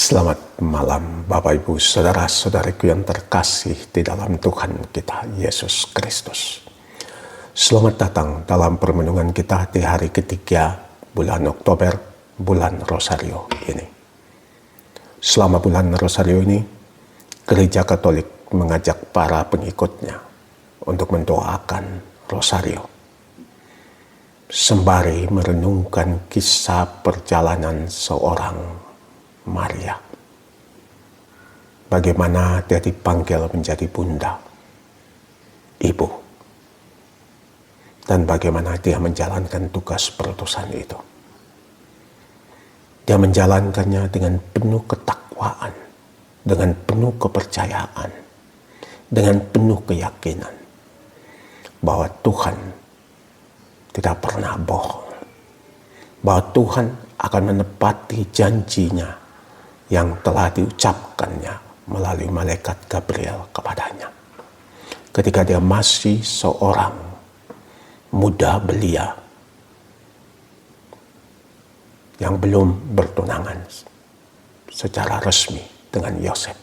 Selamat malam Bapak Ibu Saudara-saudariku yang terkasih di dalam Tuhan kita Yesus Kristus. Selamat datang dalam permenungan kita di hari ketiga bulan Oktober, bulan Rosario ini. Selama bulan Rosario ini, Gereja Katolik mengajak para pengikutnya untuk mendoakan Rosario, sembari merenungkan kisah perjalanan seorang Maria. Bagaimana dia dipanggil menjadi bunda, ibu, dan bagaimana dia menjalankan tugas perutusan itu. Dia menjalankannya dengan penuh ketakwaan, dengan penuh kepercayaan, dengan penuh keyakinan bahwa Tuhan tidak pernah bohong, bahwa Tuhan akan menepati janjinya yang telah diucapkannya melalui malaikat Gabriel kepadanya ketika dia masih seorang muda belia yang belum bertunangan secara resmi dengan Yosef.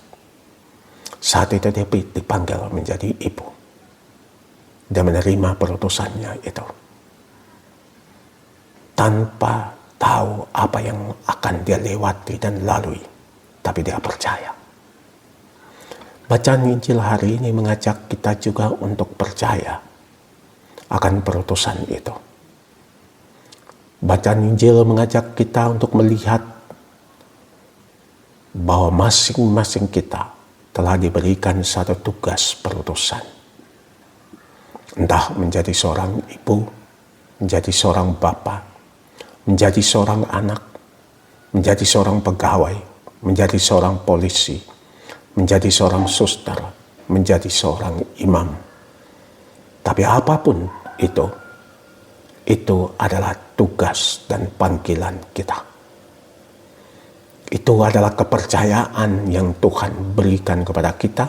Saat itu dia dipanggil menjadi ibu. Dia menerima perutusannya itu tanpa tahu apa yang akan dia lewati dan lalui, tapi dia percaya. Bacaan Injil hari ini mengajak kita juga untuk percaya akan perutusan itu. Bacaan Injil mengajak kita untuk melihat bahwa masing-masing kita telah diberikan satu tugas perutusan. Entah menjadi seorang ibu, menjadi seorang bapak, menjadi seorang anak, menjadi seorang pegawai, menjadi seorang polisi, menjadi seorang suster, menjadi seorang imam. Tapi apapun itu adalah tugas dan panggilan kita. Itu adalah kepercayaan yang Tuhan berikan kepada kita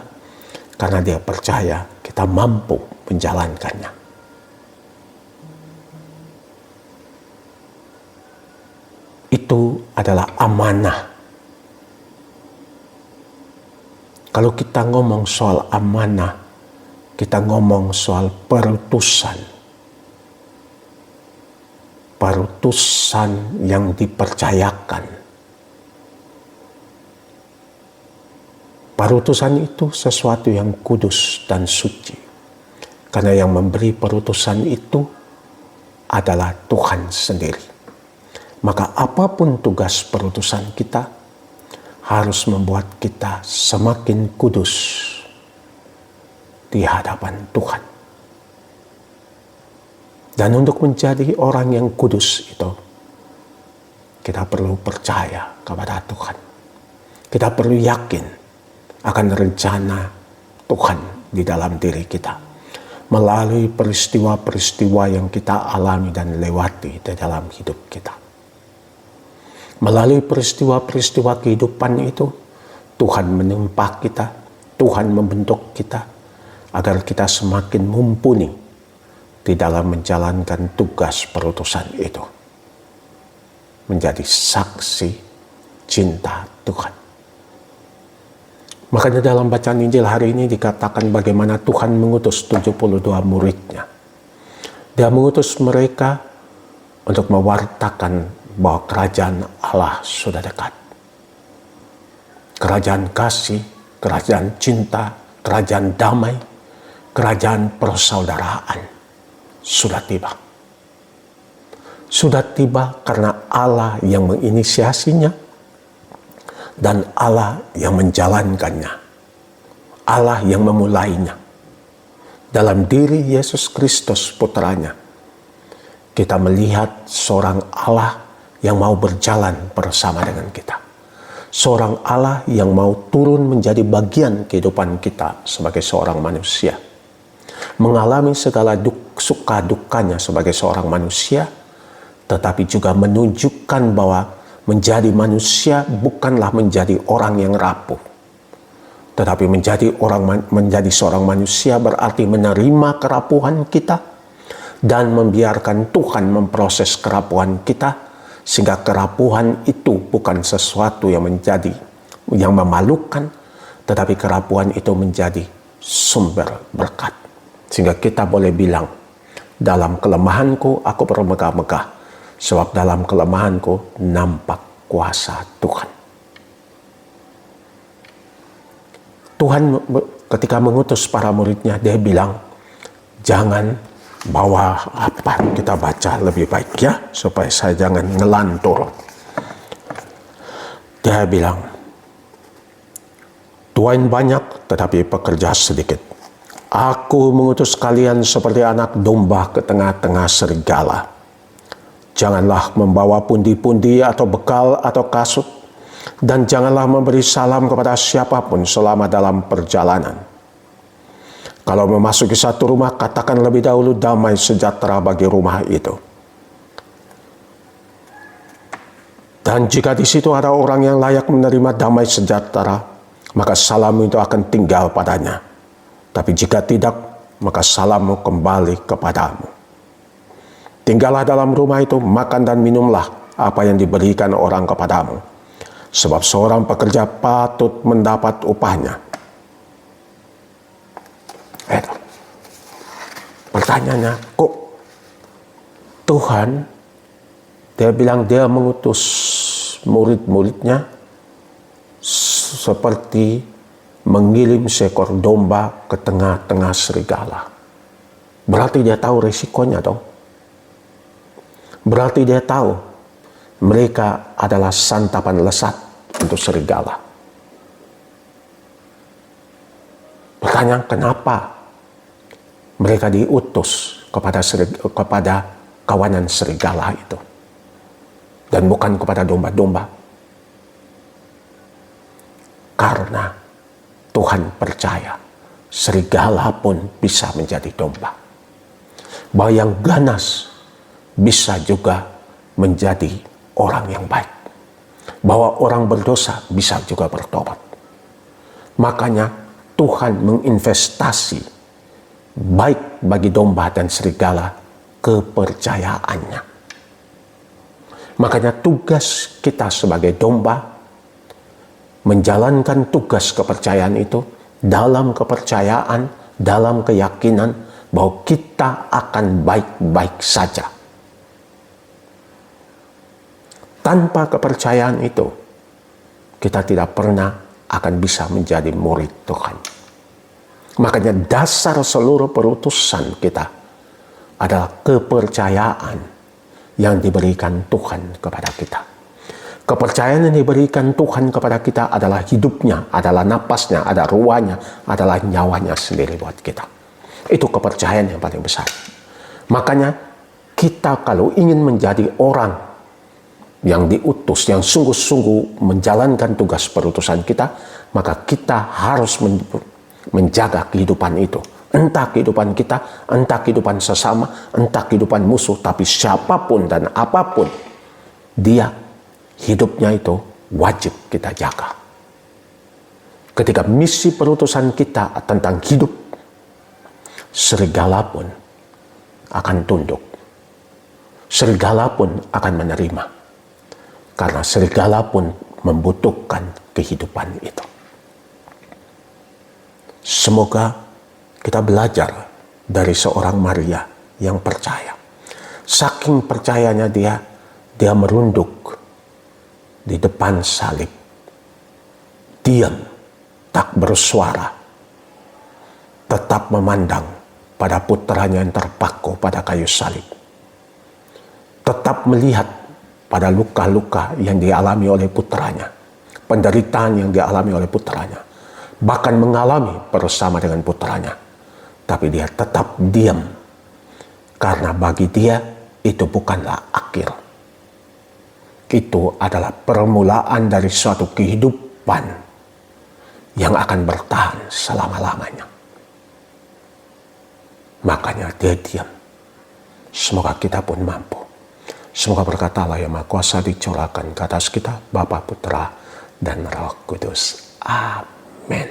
karena Dia percaya kita mampu menjalankannya. Itu adalah amanah. Kalau kita ngomong soal amanah, kita ngomong soal perutusan. Perutusan yang dipercayakan. Perutusan itu sesuatu yang kudus dan suci. Karena yang memberi perutusan itu adalah Tuhan sendiri. Maka apapun tugas perutusan kita harus membuat kita semakin kudus di hadapan Tuhan. Dan untuk menjadi orang yang kudus itu, kita perlu percaya kepada Tuhan. Kita perlu yakin akan rencana Tuhan di dalam diri kita. Melalui peristiwa-peristiwa yang kita alami dan lewati di dalam hidup kita. Melalui peristiwa-peristiwa kehidupan itu, Tuhan menempa kita, Tuhan membentuk kita, agar kita semakin mumpuni di dalam menjalankan tugas perutusan itu. Menjadi saksi cinta Tuhan. Makanya dalam bacaan Injil hari ini dikatakan bagaimana Tuhan mengutus 72 muridnya. Dia mengutus mereka untuk mewartakan bahwa kerajaan Allah sudah dekat. Kerajaan kasih, kerajaan cinta, kerajaan damai, kerajaan persaudaraan sudah tiba. Sudah tiba karena Allah yang menginisiasinya dan Allah yang menjalankannya. Allah yang memulainya. Dalam diri Yesus Kristus putranya, kita melihat seorang Allah yang mau berjalan bersama dengan kita. Seorang Allah yang mau turun menjadi bagian kehidupan kita sebagai seorang manusia. Mengalami segala suka dukanya sebagai seorang manusia, tetapi juga menunjukkan bahwa menjadi manusia bukanlah menjadi orang yang rapuh. Tetapi menjadi seorang manusia berarti menerima kerapuhan kita dan membiarkan Tuhan memproses kerapuhan kita, sehingga kerapuhan itu bukan sesuatu yang menjadi yang memalukan, tetapi kerapuhan itu menjadi sumber berkat. Sehingga kita boleh bilang, dalam kelemahanku aku bermegah-megah, sebab dalam kelemahanku nampak kuasa Tuhan. Tuhan ketika mengutus para muridnya, dia bilang, jangan bawa apa, kita baca lebih baik ya, supaya saya jangan ngelantur. Dia bilang, tuan banyak tetapi pekerja sedikit. Aku mengutus kalian seperti anak domba ke tengah-tengah serigala. Janganlah membawa pundi-pundi atau bekal atau kasut, dan janganlah memberi salam kepada siapapun selama dalam perjalanan. Kalau memasuki satu rumah, katakan lebih dahulu damai sejahtera bagi rumah itu. Dan jika di situ ada orang yang layak menerima damai sejahtera, maka salammu itu akan tinggal padanya. Tapi jika tidak, maka salammu kembali kepadamu. Tinggallah dalam rumah itu, makan dan minumlah apa yang diberikan orang kepadamu. Sebab seorang pekerja patut mendapat upahnya. Pertanyaannya, kok Tuhan, dia bilang dia mengutus murid-muridnya seperti mengirim seekor domba ke tengah-tengah serigala. Berarti dia tahu resikonya dong. Berarti dia tahu mereka adalah santapan lesat untuk serigala. Pertanyaan, kenapa mereka diutus kepada kawanan serigala itu dan bukan kepada domba-domba? Karena Tuhan percaya serigala pun bisa menjadi domba. Bahwa yang ganas bisa juga menjadi orang yang baik. Bahwa orang berdosa bisa juga bertobat. Makanya Tuhan menginvestasi baik bagi domba dan serigala kepercayaannya. Makanya tugas kita sebagai domba menjalankan tugas kepercayaan itu dalam kepercayaan, dalam keyakinan bahwa kita akan baik-baik saja. Tanpa kepercayaan itu, kita tidak pernah akan bisa menjadi murid Tuhan. Makanya dasar seluruh perutusan kita adalah kepercayaan yang diberikan Tuhan kepada kita. Kepercayaan yang diberikan Tuhan kepada kita adalah hidupnya, adalah napasnya, ada ruahnya, adalah nyawanya sendiri buat kita. Itu kepercayaan yang paling besar. Makanya kita kalau ingin menjadi orang yang diutus, yang sungguh-sungguh menjalankan tugas perutusan kita, maka kita harus menjaga kehidupan itu. Entah kehidupan kita, entah kehidupan sesama, entah kehidupan musuh, tapi siapapun dan apapun dia, hidupnya itu wajib kita jaga. Ketika misi perutusan kita tentang hidup, serigala pun akan tunduk. Serigala pun akan menerima. Karena serigala pun membutuhkan kehidupan itu. Semoga kita belajar dari seorang Maria yang percaya. Saking percayanya dia merunduk di depan salib. Diam, tak bersuara. Tetap memandang pada putranya yang terpaku pada kayu salib. Tetap melihat pada luka-luka yang dialami oleh putranya. Penderitaan yang dialami oleh putranya. Bahkan mengalami bersama dengan putranya. Tapi dia tetap diam. Karena bagi dia itu bukanlah akhir. Itu adalah permulaan dari suatu kehidupan yang akan bertahan selama-lamanya. Makanya dia diam. Semoga kita pun mampu. Semoga berkat Allah yang Maha Kuasa dicurahkan ke atas kita, Bapa, Putra, dan Roh Kudus. Amin.